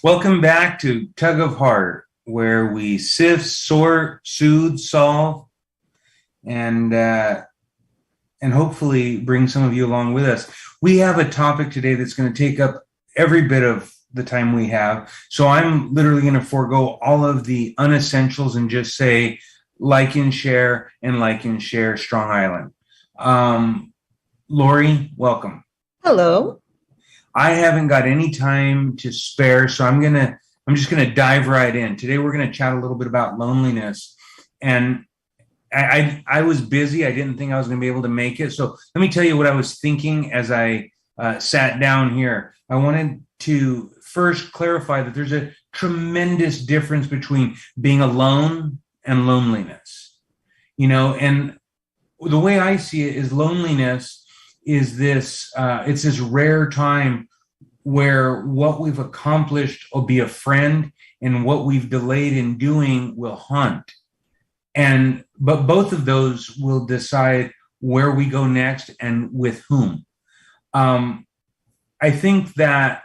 Welcome back to Tug of Heart, where we sift, sort, soothe, solve, and hopefully bring some of you along with us. We have a topic today that's going to take up every bit of the time we have. So I'm literally going to forego all of the unessentials and just say like and share Strong Island. Lori, welcome. Hello. I haven't got any time to spare, so I'm just gonna dive right in. Today we're gonna chat a little bit about loneliness, and I was busy. I didn't think I was gonna be able to make it. So let me tell you what I was thinking as I sat down here. I wanted to first clarify that there's a tremendous difference between being alone and loneliness. And the way I see it is loneliness is it's this rare time where what we've accomplished will be a friend and what we've delayed in doing will haunt. But both of those will decide where we go next and with whom. I think that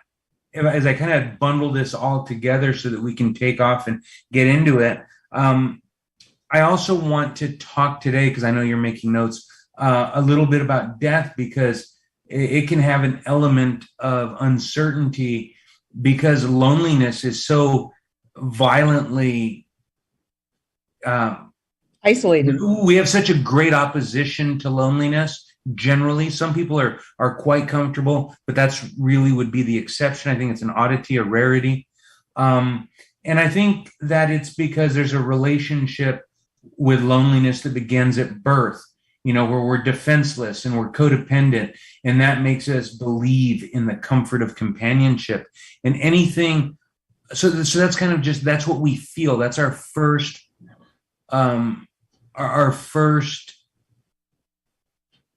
as I kind of bundle this all together so that we can take off and get into it, I also want to talk today, because I know you're making notes, a little bit about death, because it can have an element of uncertainty because loneliness is so violently Isolated. We have such a great opposition to loneliness. Generally, some people are quite comfortable, but that's really would be the exception. I think it's an oddity, a rarity. And I think that it's because there's a relationship with loneliness that begins at birth, where we're defenseless and we're codependent, and that makes us believe in the comfort of companionship and anything. So that's kind of that's what we feel. That's our first, our first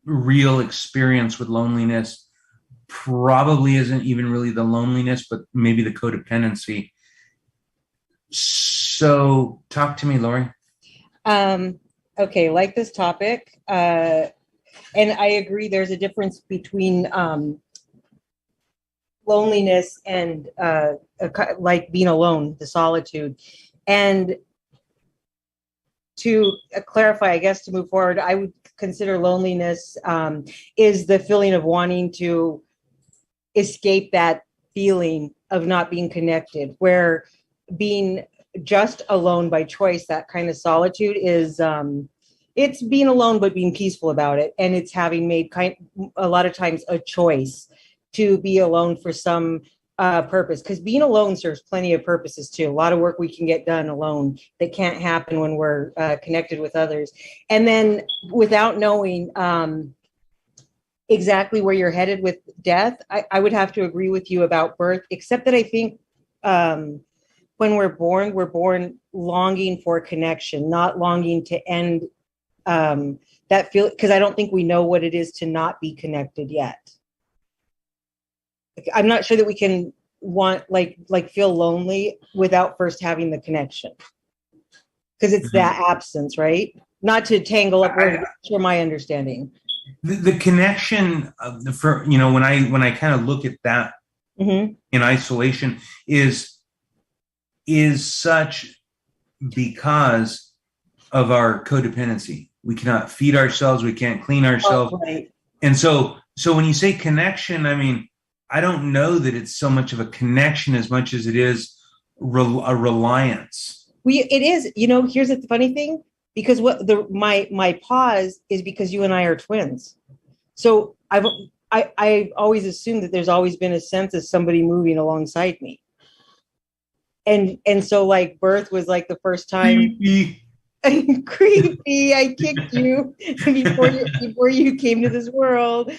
real experience with loneliness. Probably isn't even really the loneliness, but maybe the codependency. So talk to me, Lori. Okay, like this topic, and I agree there's a difference between loneliness and like being alone, the solitude. And to clarify, I guess, to move forward, I would consider loneliness is the feeling of wanting to escape that feeling of not being connected, where being just alone by choice, that kind of solitude is it's being alone but being peaceful about it, and it's having made a lot of times a choice to be alone for some purpose, because being alone serves plenty of purposes too. A lot of work we can get done alone that can't happen when we're connected with others. And then without knowing exactly where you're headed with death, I would have to agree with you about birth, except that I think when we're born longing for connection, not longing to end that feel, because I don't think we know what it is to not be connected yet. I'm not sure that we can want feel lonely without first having the connection, because it's that absence, right? Not to tangle up for my understanding. The connection for when I kind of look at that in isolation is such because of our codependency. We cannot feed ourselves. We can't clean ourselves. Oh, right. And so when you say connection, I mean, I don't know that it's so much of a connection as much as it is a reliance. It is. Here's the funny thing, because my pause is because you and I are twins. So I've always assumed that there's always been a sense of somebody moving alongside me. And so like birth was like the first time. Creepy. I kicked you before you came to this world.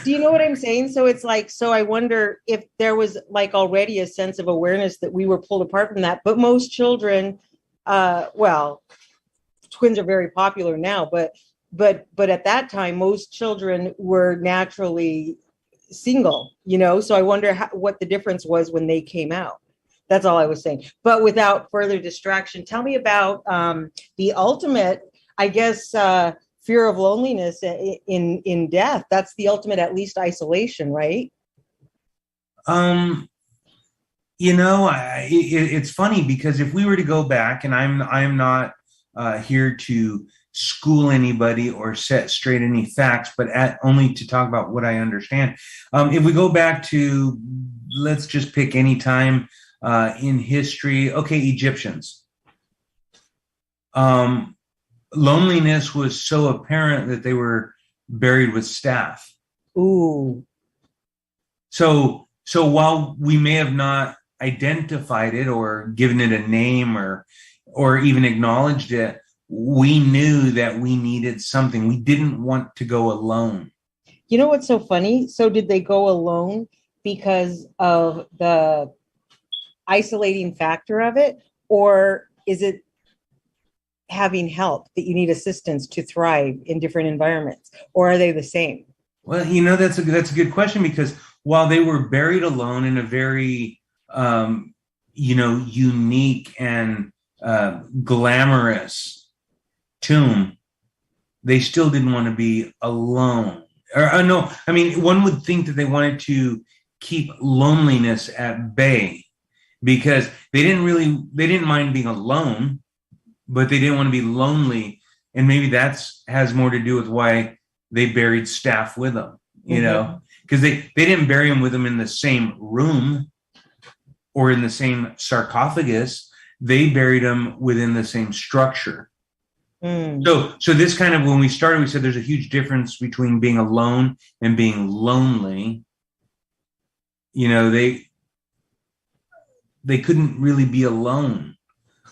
Do you know what I'm saying? So it's like, so I wonder if there was like already a sense of awareness that we were pulled apart from that. But most children, well, twins are very popular now, but at that time, most children were naturally single, so I wonder what the difference was when they came out. That's all I was saying. But without further distraction, tell me about the ultimate, I guess, fear of loneliness in death. That's the ultimate, at least, isolation, right? It's funny because if we were to go back, and I'm not here to school anybody or set straight any facts, but only to talk about what I understand. If we go back to, let's just pick any time in history, okay, Egyptians. Loneliness was so apparent that they were buried with staff. Ooh. So while we may have not identified it or given it a name or even acknowledged it, we knew that we needed something. We didn't want to go alone. You know what's so funny? So did they go alone because of the isolating factor of it, or is it having help, that you need assistance to thrive in different environments, or are they the same? Well, that's a good question, because while they were buried alone in a very unique and glamorous tomb, they still didn't want to be alone. No, I mean, one would think that they wanted to keep loneliness at bay, because they didn't mind being alone, but they didn't want to be lonely. And maybe has more to do with why they buried staff with them, because they didn't bury them with them in the same room or in the same sarcophagus. They buried them within the same structure. So this kind of, when we started, we said there's a huge difference between being alone and being lonely. They couldn't really be alone.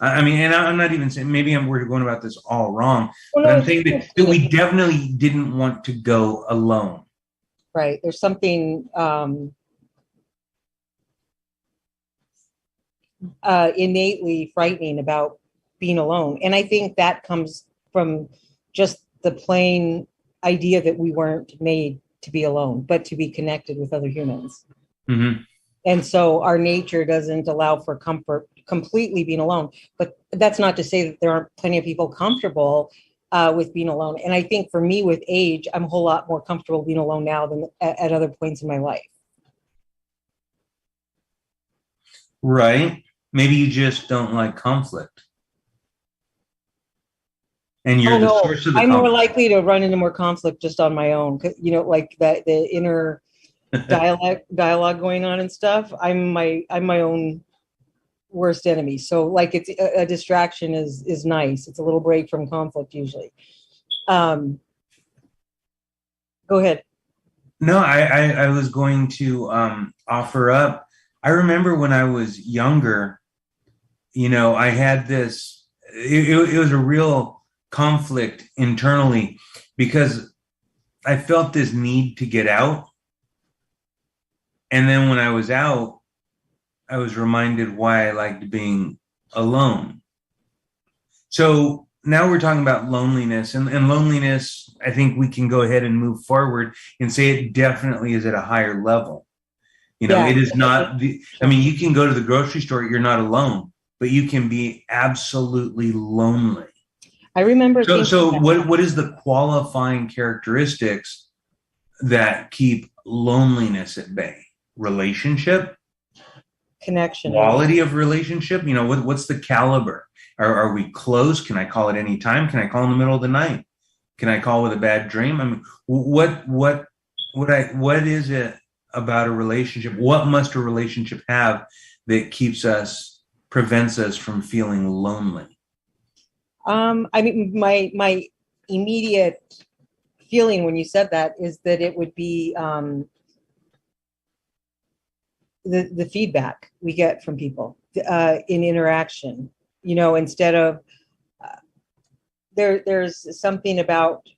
I mean, and I'm not even saying, maybe we're going about this all wrong, but I'm saying that we definitely didn't want to go alone. Right. There's something innately frightening about being alone. And I think that comes from just the plain idea that we weren't made to be alone, but to be connected with other humans. Mm-hmm. And so our nature doesn't allow for comfort completely being alone. But that's not to say that there aren't plenty of people comfortable with being alone. And I think for me, with age, I'm a whole lot more comfortable being alone now than at other points in my life. Right. Maybe you just don't like conflict. And you're the source of the I'm conflict. more likely to run into more conflict just on my own. Like that, the inner dialogue going on and stuff. I'm my own worst enemy. So like, it's a distraction is nice. It's a little break from conflict usually. Go ahead. No, I was going to offer up. I remember when I was younger, I had this, it was a real conflict internally, because I felt this need to get out. And then when I was out, I was reminded why I liked being alone. So now we're talking about loneliness, and loneliness, I think we can go ahead and move forward and say it definitely is at a higher level. It is not you can go to the grocery store, you're not alone, but you can be absolutely lonely. I remember. So what is the qualifying characteristics that keep loneliness at bay? Relationship, connection, quality of relationship. What's the caliber? Are we close? Can I call at any time? Can I call in the middle of the night? Can I call with a bad dream? I mean, what is it about a relationship? What must a relationship have that prevents us from feeling lonely? I mean, my immediate feeling when you said that is that it would be the feedback we get from people in interaction. Instead of there's something about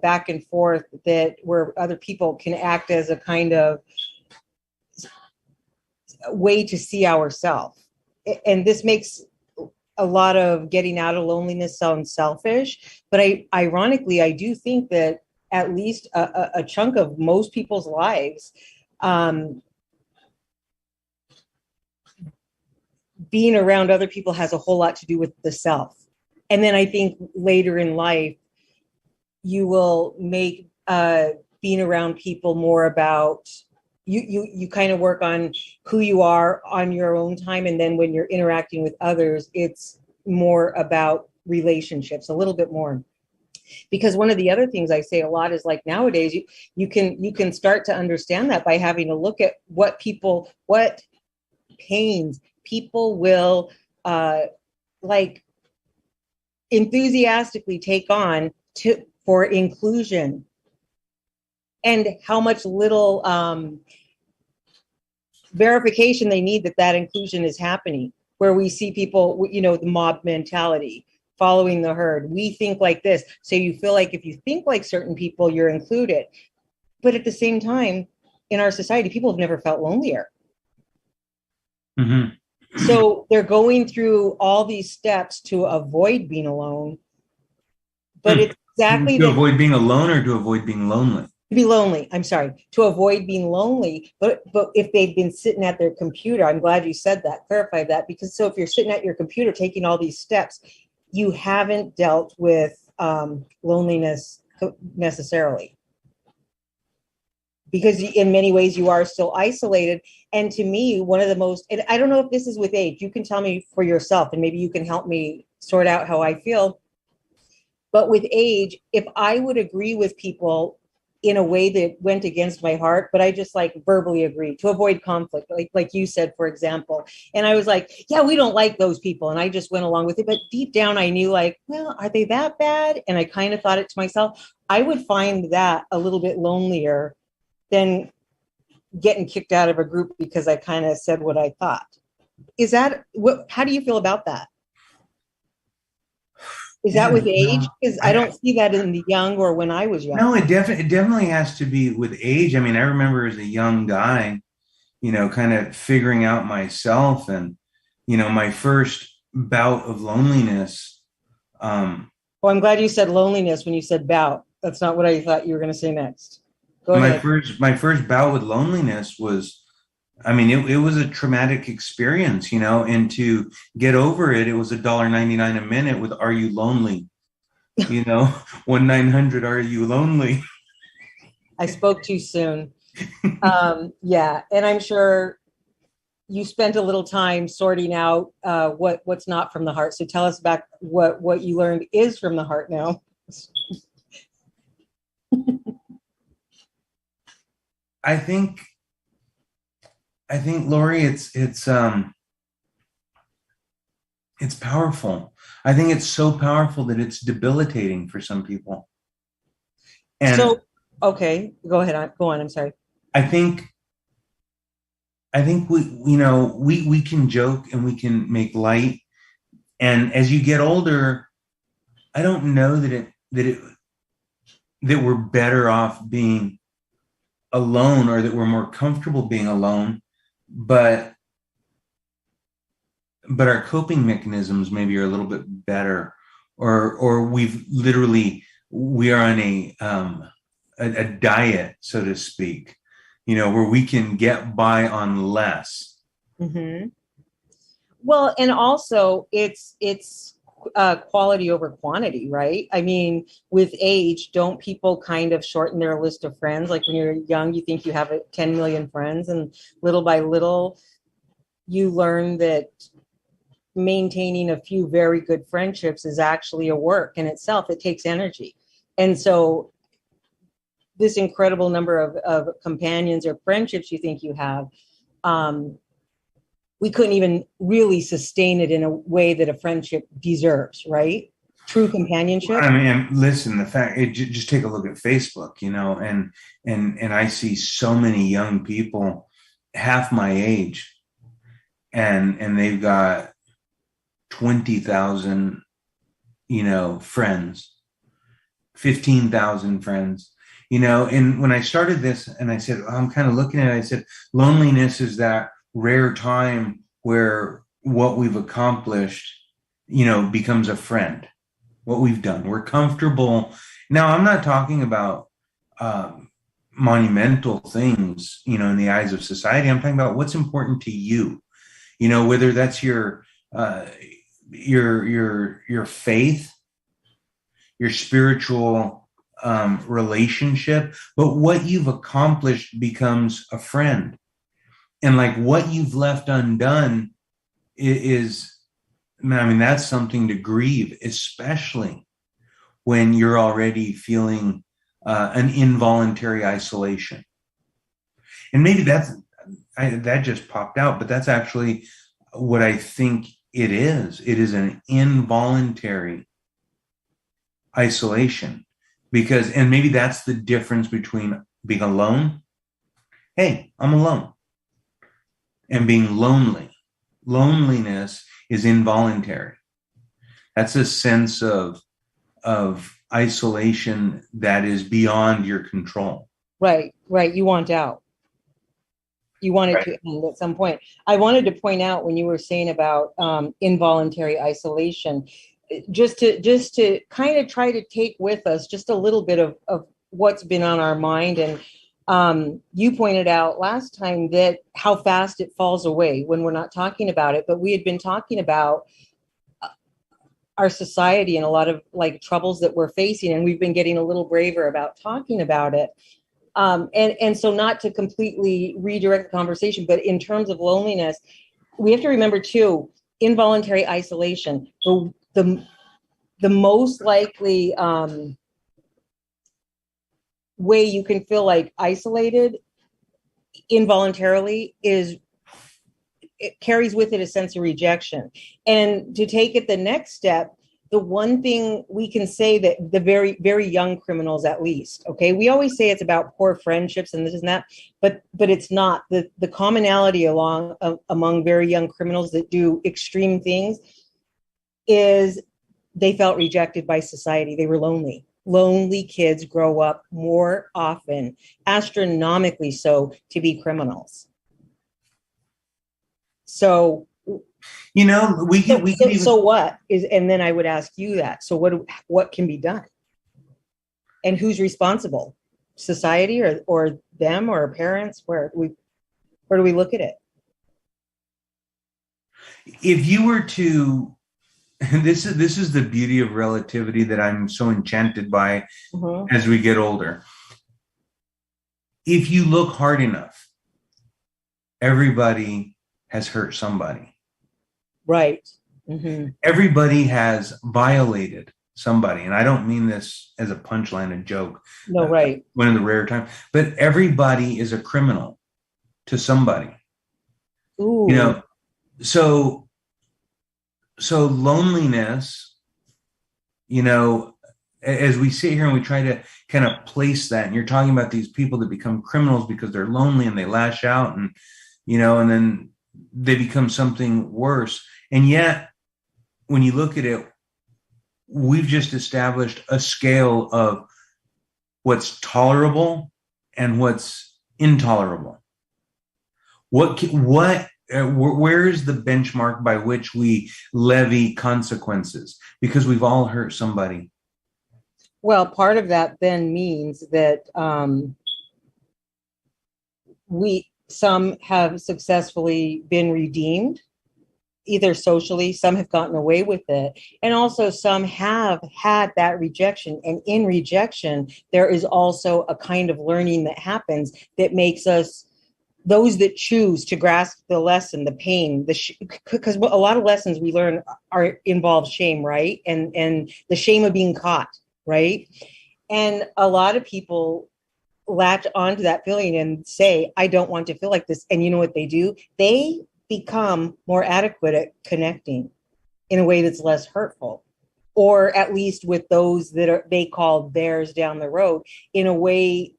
back and forth that where other people can act as a kind of way to see ourselves, and this makes a lot of getting out of loneliness sound selfish, but ironically, I do think that at least a chunk of most people's lives, being around other people has a whole lot to do with the self. And then I think later in life, you will make being around people more about you kind of work on who you are on your own time, and then when you're interacting with others, it's more about relationships, a little bit more. Because one of the other things I say a lot is like nowadays you can start to understand that by having a look at what pains people will like enthusiastically take on for inclusion, and how much little verification they need that inclusion is happening, where we see people, the mob mentality, following the herd. We think like this. So you feel like if you think like certain people, you're included. But at the same time, in our society, people have never felt lonelier. Mm-hmm. So they're going through all these steps to avoid being alone. But it's exactly to avoid being alone, or to avoid being lonely? To be lonely. I'm sorry, to avoid being lonely. But if they've been sitting at their computer, I'm glad you said that, clarified that, because so if you're sitting at your computer taking all these steps, you haven't dealt with loneliness necessarily, because in many ways you are still isolated. And to me, one of the most, and I don't know if this is with age, you can tell me for yourself, and maybe you can help me sort out how I feel. But with age, if I would agree with people in a way that went against my heart, but I just like verbally agreed to avoid conflict, like you said, for example. And I was like, yeah, we don't like those people. And I just went along with it. But deep down, I knew like, well, are they that bad? And I kind of thought it to myself, I would find that a little bit lonelier than getting kicked out of a group because I kind of said what I thought. Is that how do you feel about that? Is that with age? Because I don't see that in the young or when I was young. No, it definitely has to be with age. I mean, I remember as a young guy, kind of figuring out myself, and, my first bout of loneliness. Well, I'm glad you said loneliness when you said bout. That's not what I thought you were going to say next. Go ahead. My first bout with loneliness was, I mean, it was a traumatic experience, and to get over it, it was $1.99 a minute with "Are you lonely?" 1-900 "Are you lonely?" I spoke too soon. Yeah, and I'm sure you spent a little time sorting out what's not from the heart. So tell us back what you learned is from the heart now. I think, Lori, it's powerful. I think it's so powerful that it's debilitating for some people. And so, okay, go ahead. Go on. I'm sorry. I think we can joke and we can make light. And as you get older, I don't know that we're better off being alone, or that we're more comfortable being alone, but our coping mechanisms maybe are a little bit better, or we are on a diet, so to speak, where we can get by on less. Mm-hmm. Well, and also it's quality over quantity, right? I mean, with age, don't people kind of shorten their list of friends? Like when you're young, you think you have 10 million friends, and little by little, you learn that maintaining a few very good friendships is actually a work in itself. It takes energy. And so this incredible number of companions or friendships you think you have, we couldn't even really sustain it in a way that a friendship deserves, right? True companionship. I mean, listen, just take a look at Facebook, and I see so many young people half my age, and they've got 20,000, friends, 15,000 friends, and when I started this and I said, I'm kind of looking at it, I said, loneliness is that rare time where what we've accomplished, becomes a friend. What we've done, we're comfortable. Now, I'm not talking about monumental things, in the eyes of society. I'm talking about what's important to you, whether that's your faith, your spiritual relationship, but what you've accomplished becomes a friend. And like what you've left undone is, I mean, that's something to grieve, especially when you're already feeling an involuntary isolation. And maybe that just popped out, but that's actually what I think it is. It is an involuntary isolation because, and maybe that's the difference between being alone. Hey, I'm alone. And being lonely. Loneliness is involuntary. That's a sense of isolation that is beyond your control. Right. You want out. You wanted right. to end at some point. I wanted to point out when you were saying about involuntary isolation, just to kind of try to take with us just a little bit of what's been on our mind. And you pointed out last time that how fast it falls away when we're not talking about it. But we had been talking about our society and a lot of like troubles that we're facing, and we've been getting a little braver about talking about it. And so not to completely redirect the conversation, but in terms of loneliness, we have to remember too, involuntary isolation, the most likely way you can feel like isolated involuntarily is it carries with it a sense of rejection. And to take it the next step, the one thing we can say that the very, very young criminals, at least, okay, we always say it's about poor friendships and this and that, but it's not. The commonality among very young criminals that do extreme things is they felt rejected by society. They were lonely. Lonely kids grow up more often, astronomically so, to be criminals. So, you know, so what is, and then I would ask you that. So what can be done? And who's responsible? Society or them or parents? Where do we look at it? If you were to, this is the beauty of relativity that I'm so enchanted by as we get older. If you look hard enough, everybody has hurt somebody. Right. Mm-hmm. Everybody has violated somebody. And I don't mean this as a punchline, a joke. No, right. One of the rare times. But everybody is a criminal to somebody. Ooh. You know, so loneliness, you know, as we sit here and we try to kind of place that, and you're talking about these people that become criminals because they're lonely and they lash out and, you know, and then they become something worse. And yet, when you look at it, we've just established a scale of what's tolerable and what's intolerable. Where is the benchmark by which we levy consequences? Because we've all hurt somebody. Well, part of that then means that some have successfully been redeemed, either socially, some have gotten away with it, and also some have had that rejection. And in rejection, there is also a kind of learning that happens that makes us those that choose to grasp the lesson, the pain, because a lot of lessons we learn involve shame, right? And the shame of being caught, right? And a lot of people latch onto that feeling and say, I don't want to feel like this. And you know what they do? They become more adequate at connecting in a way that's less hurtful, or at least with those that they call theirs down the road, in a way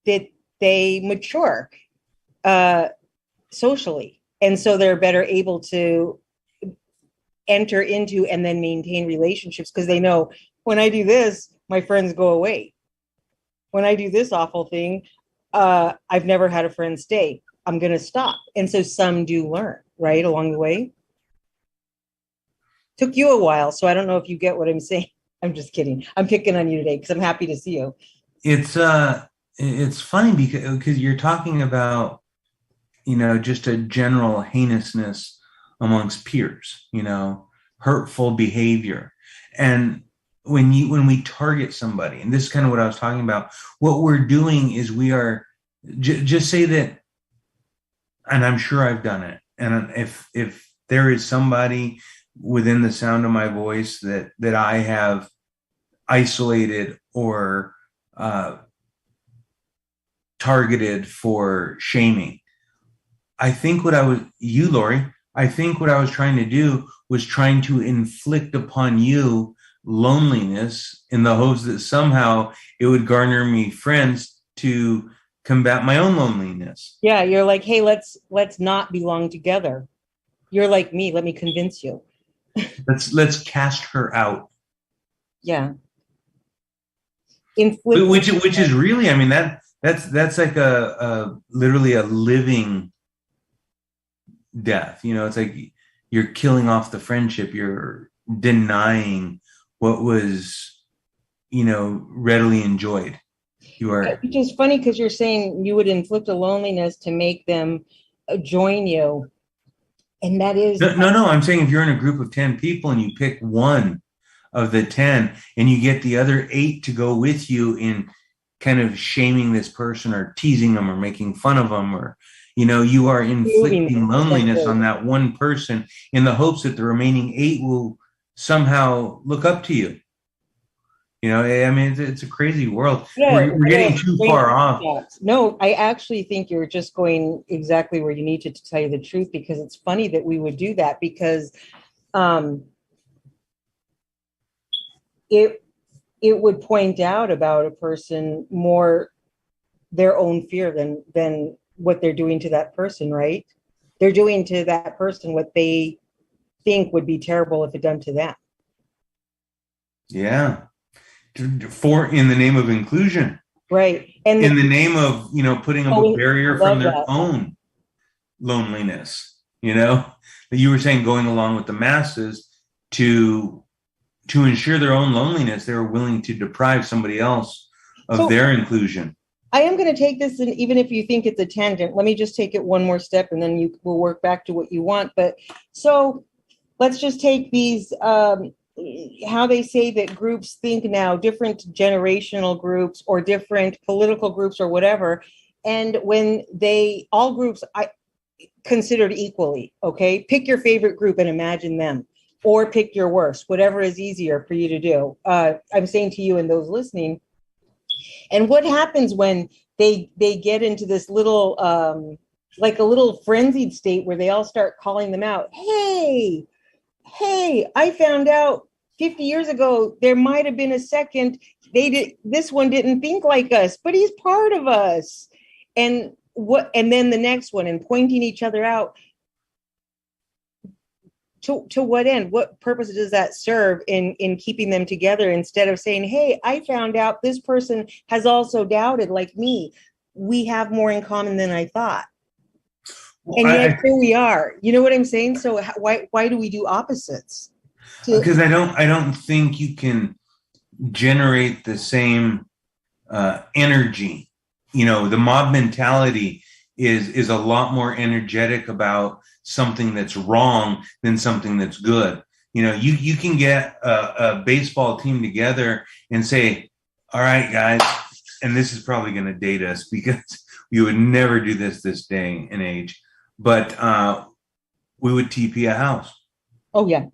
that they mature socially. And so they're better able to enter into and then maintain relationships because they know when I do this, my friends go away. When I do this awful thing, I've never had a friend stay. I'm going to stop. And so some do learn, right, along the way. Took you a while, so I don't know if you get what I'm saying. I'm just kidding. I'm picking on you today because I'm happy to see you. It's funny because you're talking about, you know, just a general heinousness amongst peers, you know, hurtful behavior. And when we target somebody, and this is kind of what I was talking about, what we're doing is we are just say that, and I'm sure I've done it. And if there is somebody within the sound of my voice that I have isolated or targeted for shaming, I think what I was you, Lori. I think what I was trying to do was trying to inflict upon you loneliness in the hopes that somehow it would garner me friends to combat my own loneliness. Yeah, you're like, hey, let's not belong together. You're like me. Let me convince you. Let's cast her out. Yeah. Which is really, I mean, that's like a literally a living death. You know, it's like you're killing off the friendship. You're denying what was, you know, readily enjoyed. You are. Which is funny because you're saying you would inflict a loneliness to make them join you. And that is No. I'm saying if you're in a group of 10 people and you pick one of the 10 and you get the other 8 to go with you in kind of shaming this person or teasing them or making fun of them, or, you know, you are inflicting loneliness on that one person in the hopes that the remaining 8 will somehow look up to you. You know, I mean, it's a crazy world. Yeah, we're getting too far off. No, I actually think you're just going exactly where you need to tell you the truth, because it's funny that we would do that, because it would point out about a person more their own fear than what they're doing to that person, right? They're doing to that person what they think would be terrible if it done to them. Yeah. For in the name of inclusion, right, and in the name of, you know, putting up a barrier from their own loneliness, you know, that you were saying, going along with the masses to ensure their own loneliness, they were willing to deprive somebody else of their inclusion. I am going to take this, and even if you think it's a tangent, let me just take it one more step, and then you will work back to what you want. But so let's just take these. How they say that groups think now, different generational groups or different political groups or whatever, and when all groups I considered equally, okay, pick your favorite group and imagine them, or pick your worst, whatever is easier for you to do. I'm saying to you and those listening, and what happens when they get into this little like a little frenzied state where they all start calling them out. Hey, I found out 50 years ago, there might have been a second. This one didn't think like us, but he's part of us. And then the next one, and pointing each other out. To what end? What purpose does that serve in keeping them together, instead of saying, hey, I found out this person has also doubted like me. We have more in common than I thought. And yet here we are. You know what I'm saying? So why do we do opposites? Because I don't think you can generate the same energy. You know, the mob mentality is a lot more energetic about something that's wrong than something that's good. You know, you can get a baseball team together and say, all right, guys, and this is probably going to date us because we would never do this day and age, but we would TP a house. Oh, yeah.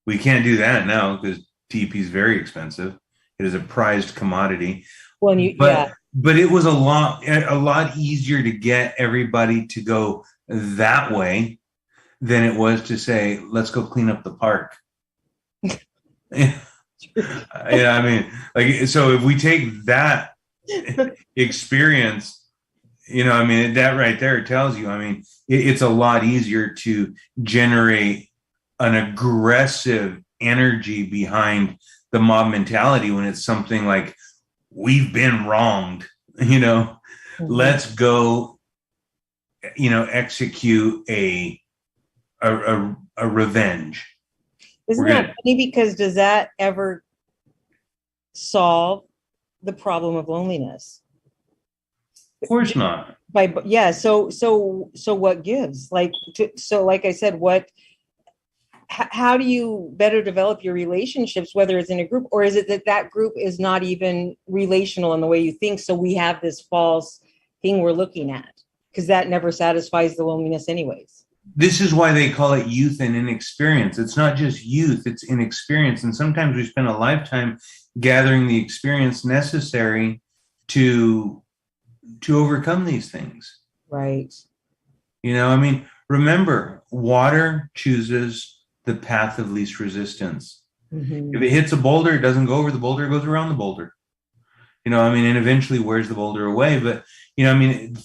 We can't do that now because TP is very expensive. It is a prized commodity. Well, but it was a lot easier to get everybody to go that way than it was to say, let's go clean up the park. Yeah, I mean, like, so if we take that experience, you know, I mean, that right there tells you, I mean, it's a lot easier to generate an aggressive energy behind the mob mentality when it's something like, we've been wronged, you know, let's go, you know, execute a revenge. Isn't that funny? Because does that ever solve the problem of loneliness? Of course not. So what gives? Like I said, how do you better develop your relationships, whether it's in a group, or is it that that group is not even relational in the way you think, so we have this false thing we're looking at, because that never satisfies the loneliness anyways. This is why they call it youth and inexperience. It's not just youth, it's inexperience. And sometimes we spend a lifetime gathering the experience necessary to overcome these things. Right. You know, I mean, remember, water chooses the path of least resistance. Mm-hmm. If it hits a boulder, it doesn't go over the boulder, it goes around the boulder. You know, I mean, and eventually wears the boulder away. But, you know, I mean,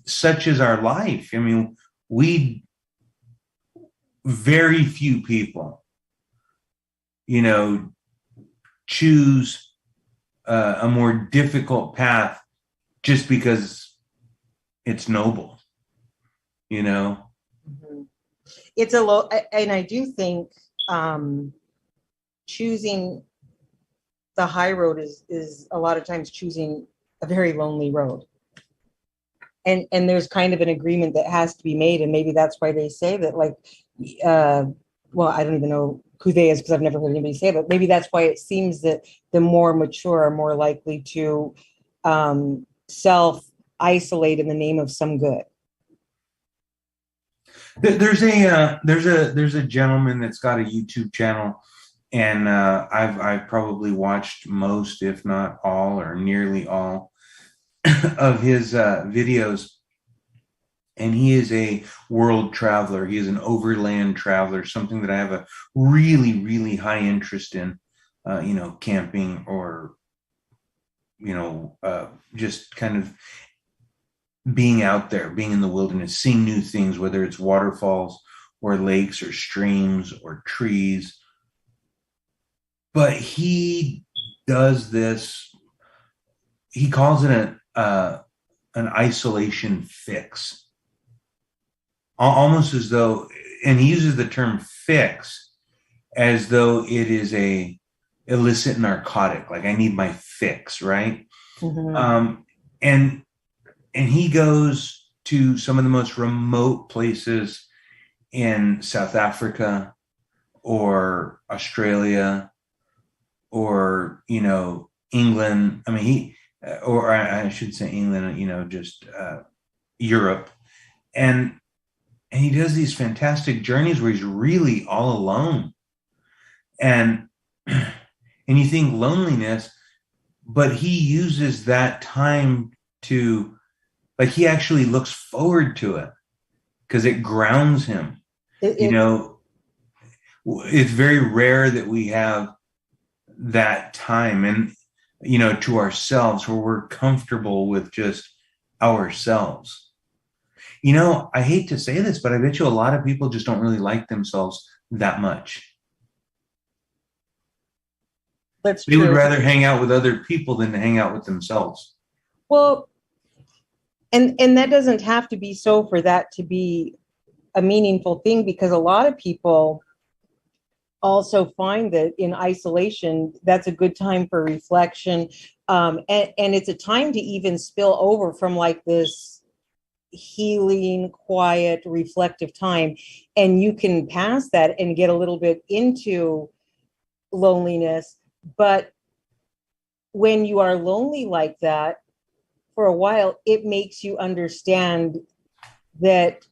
such is our life. I mean, very few people, you know, choose a more difficult path just because it's noble, you know. Mm-hmm. It's a low, and I do think choosing the high road is a lot of times choosing a very lonely road. And there's kind of an agreement that has to be made, and maybe that's why they say that, like, well, I don't even know who they is because I've never heard anybody say it, but maybe that's why it seems that the more mature are more likely to self-isolate in the name of some good. There's a gentleman that's got a YouTube channel, and I've probably watched most, if not all, or nearly all of his videos. And he is a world traveler. He is an overland traveler, something that I have a really, really high interest in, you know, camping, or, you know, just kind of being out there, being in the wilderness, seeing new things, whether it's waterfalls or lakes or streams or trees. But he does this, he calls it an isolation fix. Almost as though, and he uses the term fix as though it is a illicit narcotic, like I need my fix, right? Mm-hmm. And he goes to some of the most remote places in South Africa or Australia or, you know, England. I mean, or I should say England, you know, just Europe. And he does these fantastic journeys where he's really all alone. And you think loneliness, but he uses that time to, like, he actually looks forward to it because it grounds him. You know, it's very rare that we have that time, and, you know, to ourselves, where we're comfortable with just ourselves. You know, I hate to say this, but I bet you a lot of people just don't really like themselves that much. That's They true. would rather hang out with other people than to hang out with themselves. Well, and that doesn't have to be so for that to be a meaningful thing, because a lot of people also find that in isolation, that's a good time for reflection. And it's a time to even spill over from like this healing, quiet, reflective time. And you can pass that and get a little bit into loneliness. But when you are lonely like that for a while, it makes you understand that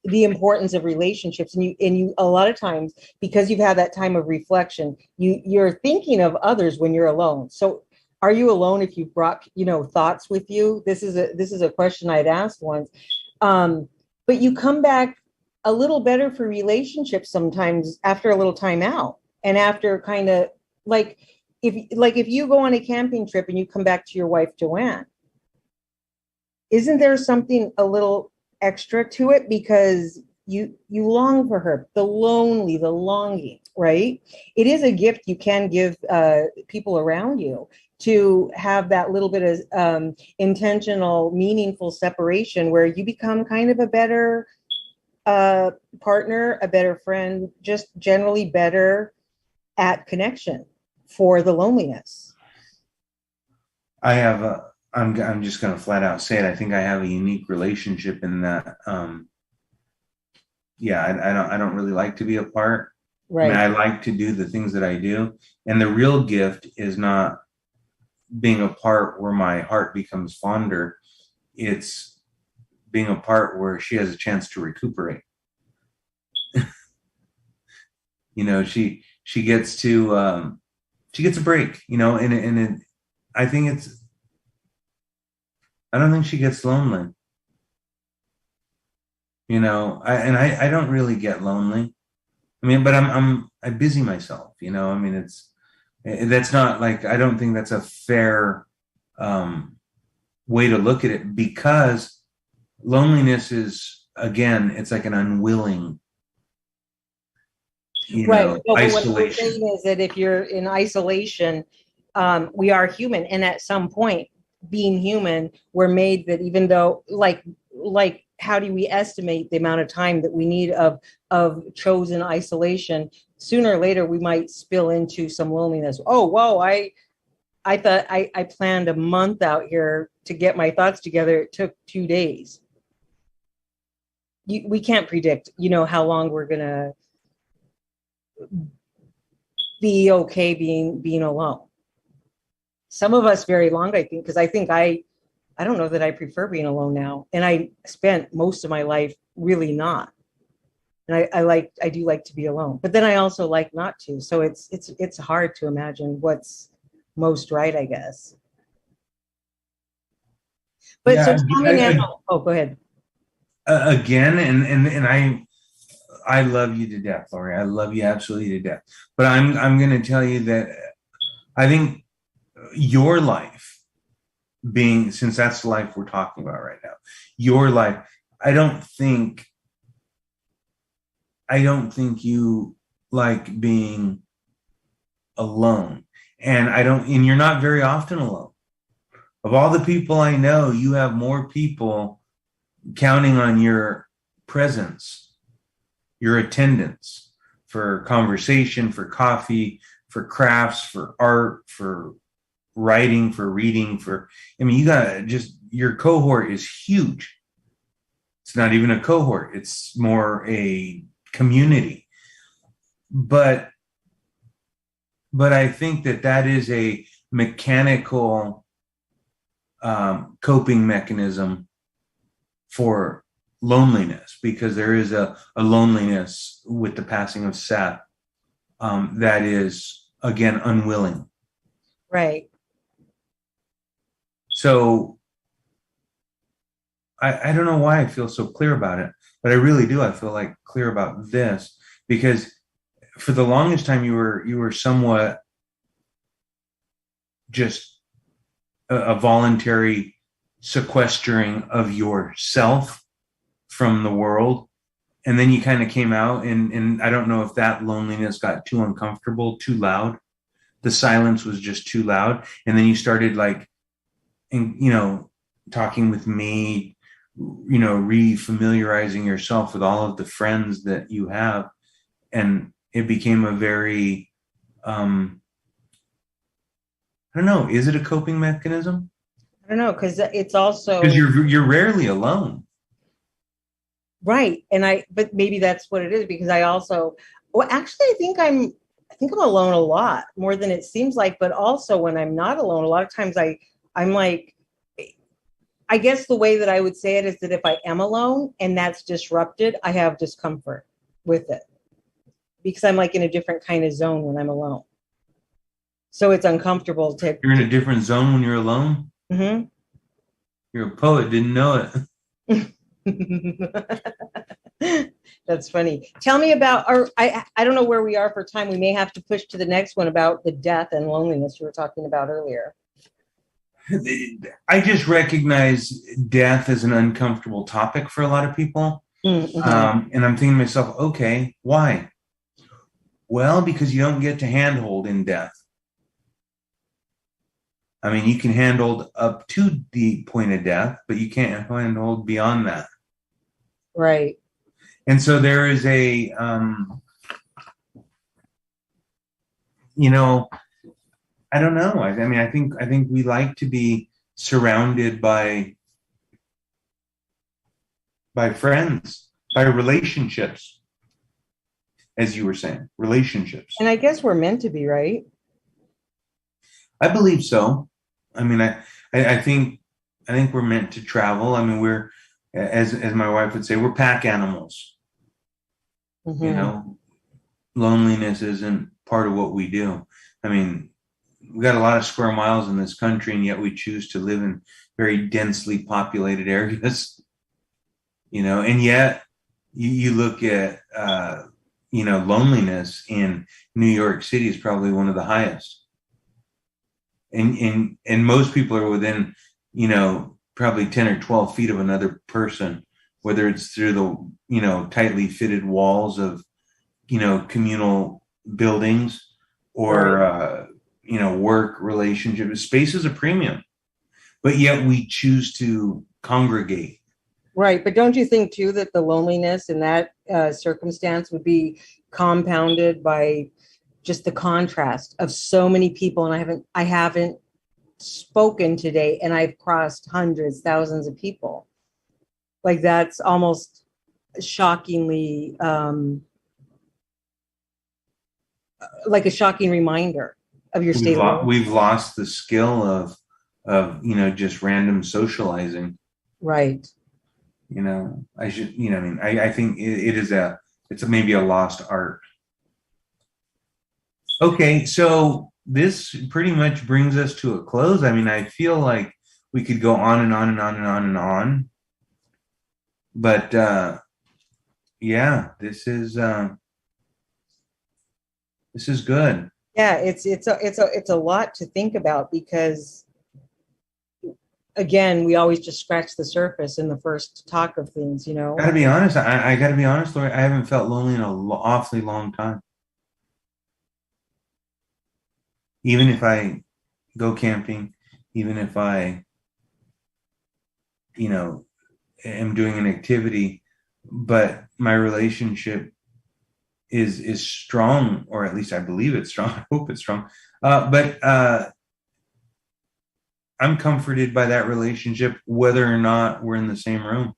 the importance of relationships, and you a lot of times, because you've had that time of reflection, you're thinking of others when you're alone. So are you alone if you've brought, you know, thoughts with you? This is a question I'd asked once. But you come back a little better for relationships sometimes after a little time out, and after kind of like if you go on a camping trip and you come back to your wife Joanne, isn't there something a little extra to it, because you long for her, the longing, right? It is a gift you can give people around you, to have that little bit of intentional, meaningful separation where you become kind of a better partner, a better friend, just generally better at connection for the loneliness. I'm just going to flat out say it. I think I have a unique relationship in that yeah, I don't really like to be apart. I mean, Right. I like to do the things that I do. And the real gift is not being apart where my heart becomes fonder. It's being apart where she has a chance to recuperate. You know, she gets to she gets a break, you know, and I think it's I don't think she gets lonely. You know, I don't really get lonely. I mean, but I busy myself, you know. I mean, that's not like I don't think that's a fair um way to look at it because loneliness is again, it's like an unwilling, you Right. know, Well, but what we're isolation. saying is that if you're in isolation, we are human, and at some point, being human, we're made that even though, like, how do we estimate the amount of time that we need of chosen isolation? Sooner or later, we might spill into some loneliness. Oh, whoa! I thought I planned a month out here to get my thoughts together. It took 2 days. We can't predict, how long we're gonna be okay being alone. Some of us very long, I think, because I don't know that I prefer being alone now. And I spent most of my life really not. And I do like to be alone. But then I also like not to. So it's hard to imagine what's most right, I guess. But so Yeah, tell me now. Oh, go ahead. again, and I love you to death, Lori. I love you absolutely to death. But I'm going to tell you that I think your life being since that's the life we're talking about right now, your life. I don't think I don't think you like being alone, and I don't. And you're not very often alone. Of all the people I know, you have more people counting on your presence, your attendance for conversation, for coffee, for crafts, for art, for writing, for reading, I mean, you got just, your cohort is huge. It's not even a cohort, it's more a community. But, but I think that is a mechanical coping mechanism for loneliness because there is a loneliness with the passing of Seth that is again unwilling. Right. So I don't know why I feel so clear about it, but I really do. I feel like clear about this because for the longest time you were somewhat just a voluntary sequestering of yourself from the world. And then you kind of came out and I don't know if that loneliness got too uncomfortable, too loud. The silence was just too loud. And then you started like, talking with me, refamiliarizing yourself with all of the friends that you have. And it became a very, I don't know, is it a coping mechanism? I don't know, because it's also Because you're rarely alone. right. But maybe that's what it is because I also, well, actually, I think I'm alone a lot more than it seems like. But also when I'm not alone, a lot of times I'm like, I guess the way that I would say it is that if I am alone and that's disrupted, I have discomfort with it because I'm like in a different kind of zone when I'm alone. So it's uncomfortable to. You're in a different zone when you're alone. Mhm. You're a poet, didn't know it. That's funny. Tell me about, or I don't know where we are for time. We may have to push to the next one about the death and loneliness you were talking about earlier. I just recognize death as an uncomfortable topic for a lot of people. Mm-hmm. And I'm thinking to myself, okay, why? Well, because you don't get to handhold in death. I mean, you can handhold up to the point of death, but you can't handhold beyond that. Right. And so there is you know, I don't know. I mean, I think we like to be surrounded by friends, by relationships, as you were saying, relationships. And I guess we're meant to be, right? I believe so. I mean, I think we're meant to travel. I mean, we're, as my wife would say, we're pack animals. Mm-hmm. You know, loneliness isn't part of what we do. I mean, we got a lot of square miles in this country, and yet we choose to live in very densely populated areas. You know, and yet you look at loneliness in New York City is probably one of the highest. And most people are within, probably 10 or 12 feet of another person, whether it's through the, tightly fitted walls of, communal buildings or, work relationships. Space is a premium, but yet we choose to congregate. Right. But don't you think, too, that the loneliness in that circumstance would be compounded by just the contrast of so many people? And I haven't spoken today, and I've crossed hundreds, thousands of people. Like, that's almost shockingly, like a shocking reminder of your state. We've lost the skill of just random socializing. Right. I think it's maybe a lost art. Okay, so this pretty much brings us to a close. I mean, I feel like we could go on and on and on and on and on, but this is good. Yeah, it's a lot to think about, because again, we always just scratch the surface in the first talk of things, Gotta be honest. I gotta be honest, Lori. I haven't felt lonely in an awfully long time. Even if I go camping, even if I, am doing an activity, but my relationship is strong, or at least I believe it's strong. I hope it's strong. But I'm comforted by that relationship, whether or not we're in the same room.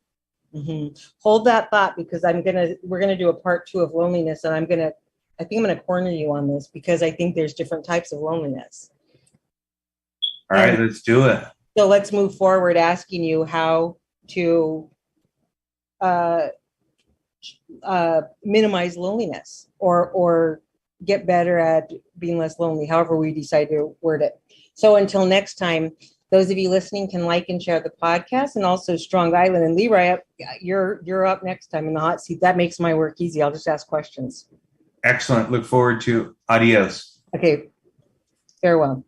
Mm-hmm. Hold that thought, because we're gonna do a part 2 of loneliness, and I think I'm gonna corner you on this, because I think there's different types of loneliness. All right, let's do it. So let's move forward, asking you how to minimize loneliness, or get better at being less lonely, however we decide to word it. So until next time, those of you listening can like and share the podcast, and also Strong Island. And Leroy, you're up next time in the hot seat. That makes my work easy. I'll just ask questions. Excellent. Look forward to. Adios. Okay. Farewell.